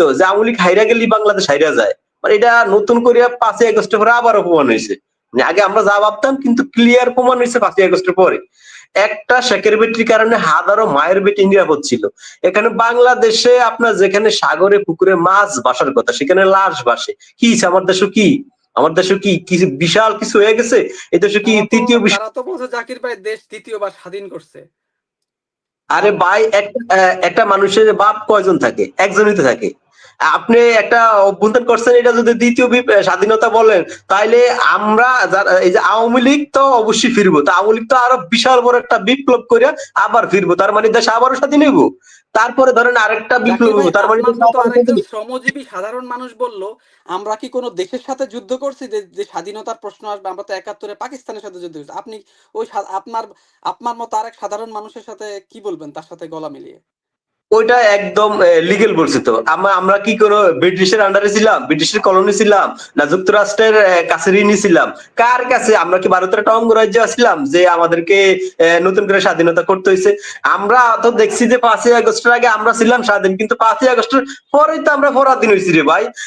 তো যে আওয়ামী লীগ হাইরা গেলেই বাংলাদেশ হাইরা যায়, মানে এটা নতুন করে 5ই আগস্টের পরে আবার অপমান হয়েছে। মানে আগে আমরা যা ভাবতাম কিন্তু ক্লিয়ার প্রমাণ হয়েছে 5ই আগস্টের পরে। একটা শেখের বেটির কারণে হাজারো মায়ের বেটি নিরাপদ ছিল। এখানে বাংলাদেশে আপনার যেখানে সাগরে পুকুরে মাছ ভাসার কথা সেখানে লাশ ভাসে। কি হইছে আমার দেশে কি? আমার দেশে কি কিছু বিশাল কিছু হয়ে গেছে? এই দেশে কি তৃতীয় বিশ্ব? তারা তো বলছে জাকির ভাই দেশ তৃতীয়বার স্বাধীন করছে। আরে ভাই একটা মানুষের বাপ কয়জন থাকে? একজনই তো থাকে। আপনি একটা অভ্যুত্থান করছেন, এটা যদি দ্বিতীয় স্বাধীনতা বলেন, তাইলে আমরা যারা এই যে আওয়ামী লীগ তো অবশ্যই ফিরবো, তো আওয়ামী লীগ তো আরো বিশাল বড় একটা বিপ্লব করে আবার ফিরবো, তার মানে দেশ আবারও স্বাধীন হইব। তারপরে ধরেন আরেকটা বিপ্লব হইব, তার মানে আরেকজন শ্রমজীবী সাধারণ মানুষ বলল, আমরা কি কোনো দেশের সাথে যুদ্ধ করছি যে স্বাধীনতার প্রশ্ন আসবে? আমরা তো 71-এ পাকিস্তানের সাথে যুদ্ধ করছি। আপনি ওই আপনার মতো আরেক সাধারণ মানুষের সাথে কি বলবেন, তার সাথে গলা মিলিয়ে? ওইটা একদম লিগেল বলছে তো। আমরা কি কোনো ব্রিটিশের আন্ডারে ছিলাম? ব্রিটিশের কলোনি ছিলাম? না যুক্তরাষ্ট্রের কাছে ঋণী ছিলাম? কার কাছে? আমরা কি ভারতের একটা অঙ্গরাজ্য ছিলাম যে আমাদেরকে নতুন করে স্বাধীনতা করতে হয়েছে? আমরা তো দেখছি যে 5ই আগস্টের আগে আমরা ছিলাম স্বাধীন, কিন্তু 5ই আগস্টের পরেই তো আমরা পরাধীন হয়েছি রে ভাই।